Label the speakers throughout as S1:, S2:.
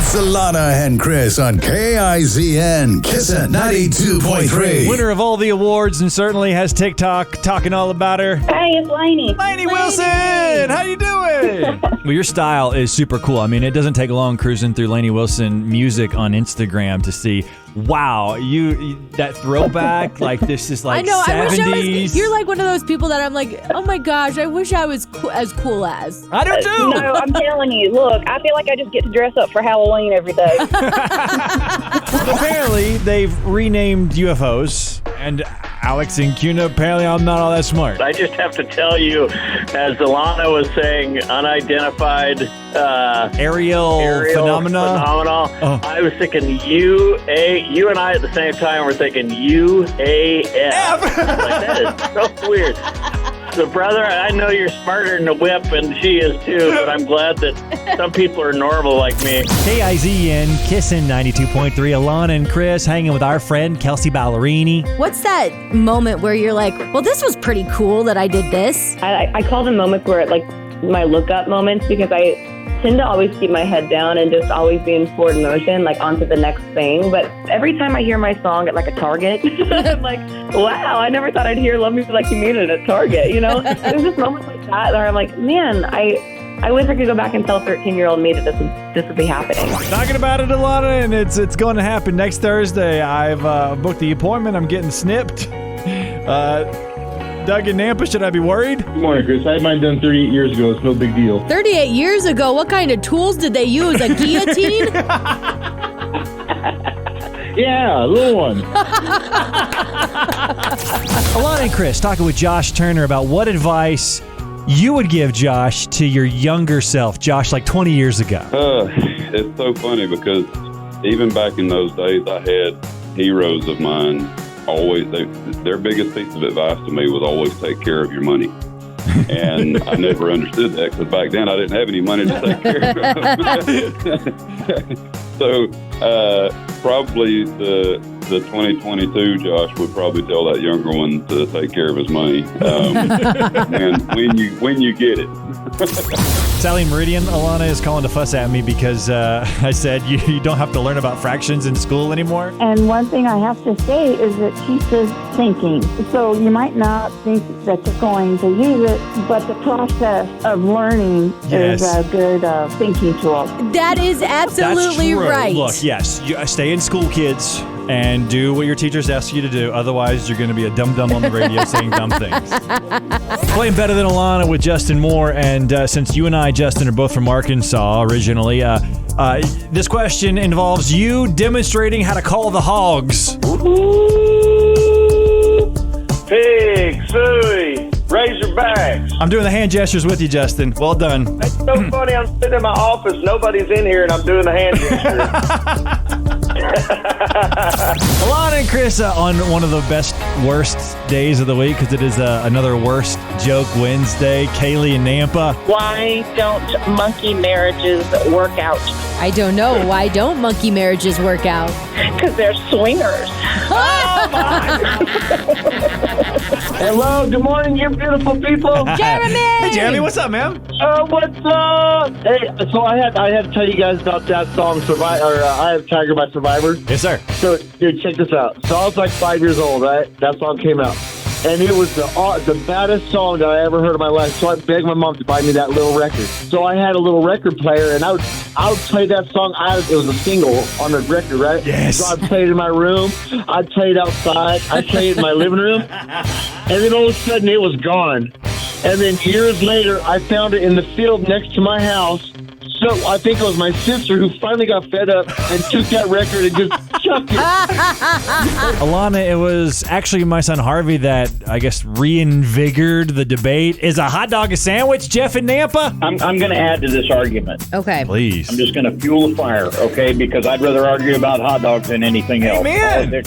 S1: It's Alana and Chris on KIZN, Kissin 92.3.
S2: Winner of all the awards and certainly has TikTok talking all about her.
S3: Hey, it's Lainey.
S2: Lainey Wilson, how you doing? Well, your style is super cool. I mean, it doesn't take long cruising through Lainey Wilson music on Instagram to see, wow, you that throwback, like this is like
S4: I know,
S2: 70s.
S4: I wish I was, you're like one of those people that I'm like, oh my gosh, I wish I was as cool as.
S2: I do too.
S3: No, I'm telling you, look, I feel like I just get to dress up for Halloween every day.
S2: Apparently, they've renamed UFOs, and Alex and Kuna, apparently I'm not all that smart.
S5: I just have to tell you, as Alana was saying, unidentified
S2: Aerial phenomena. Oh.
S5: I was thinking you and I at the same time were thinking UAF. Like, that is so weird. So, brother, I know you're smarter than the whip, and she is too, but I'm glad that some people are normal like me.
S2: KIZN, Kissin 92.3, Alana and Chris hanging with our friend Kelsey Ballerini.
S4: What's that moment where you're like, well, this was pretty cool that I did this?
S3: I call them moments where, like, my look-up moments, because I tend to always keep my head down and just always be in forward motion, like onto the next thing. But every time I hear my song at like a Target, I'm like, wow, I never thought I'd hear Love Me Like You Mean It at Target, you know? There's just moments like that where I'm like, man, I wish I could go back and tell 13-year-old me that this would be happening.
S2: Talking about it, Alana, and it's going to happen next Thursday. I've booked the appointment. I'm getting snipped. Doug and Nampa, should I be worried?
S6: Good morning, Chris. I had mine done 38 years ago. It's no big deal.
S4: 38 years ago, what kind of tools did they use? A guillotine?
S6: Yeah, a little one.
S2: Alana and Chris talking with Josh Turner about what advice you would give Josh to your younger self, Josh, like 20 years ago.
S7: It's so funny because even back in those days, I had heroes of mine. Always, their biggest piece of advice to me was always take care of your money. And I never understood that because back then I didn't have any money to take care of. So probably the 2022 Josh would probably tell that younger one to take care of his money. And when you get it.
S2: Sally Meridian, Alana is calling to fuss at me because I said you don't have to learn about fractions in school anymore.
S8: And one thing I have to say is it teaches thinking. So you might not think that you're going to use it, but the process of learning is a good thinking tool.
S4: That is absolutely
S2: That's true.
S4: right.
S2: Look, yes, you stay in school, kids, and do what your teachers ask you to do. Otherwise, you're going to be a dum-dum on the radio saying dumb things. Playing Better Than Alana with Justin Moore. And since you and I, Justin, are both from Arkansas originally, this question involves you demonstrating how to call the hogs.
S5: Pig, suey, razorbacks.
S2: I'm doing the hand gestures with you, Justin. Well done.
S5: It's so funny. I'm sitting in my office. Nobody's in here, and I'm doing the hand gesture.
S2: Alana and Chris on one of the worst days of the week because it is another Worst Joke Wednesday. Kaylee and Nampa.
S9: Why don't monkey marriages work out?
S4: I don't know. Why don't monkey marriages work out?
S9: Because they're swingers.
S5: Oh, my.
S6: Hello, good morning, you beautiful people.
S4: Jeremy!
S2: Hey, Jeremy, what's up, man?
S6: What's up? Hey, so I had to tell you guys about that song, I Have Tiger by Survivor.
S2: Yes, sir.
S6: So, dude, check this out. So I was like 5 years old, right? That song came out. And it was the baddest song that I ever heard in my life. So I begged my mom to buy me that little record. So I had a little record player, and I would play that song. It was a single on the record, right?
S2: Yes.
S6: So I'd play it in my room. I'd play it outside. I'd play it in my living room. And then all of a sudden, it was gone. And then years later, I found it in the field next to my house. So I think it was my sister who finally got fed up and took that record and just chucked it.
S2: Alana, it was actually my son Harvey that, I guess, reinvigorated the debate. Is a hot dog a sandwich, Jeff and Nampa?
S5: I'm going to add to this argument.
S4: Okay.
S2: Please.
S5: I'm just going to fuel the fire, okay? Because I'd rather argue about hot dogs than anything else.
S2: Amen.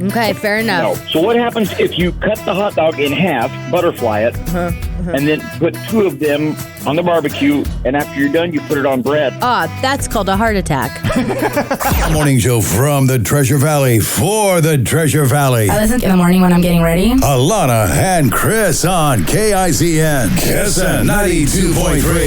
S4: Okay, fair enough.
S5: No. So what happens if you cut the hot dog in half, butterfly it, and then put two of them on the barbecue, and after you're done, you put it on bread?
S4: That's called a heart attack.
S1: Morning show from the Treasure Valley for the Treasure Valley.
S10: I listen in the morning when I'm getting ready.
S1: Alana and Chris on KIZN, Kissin 92.3.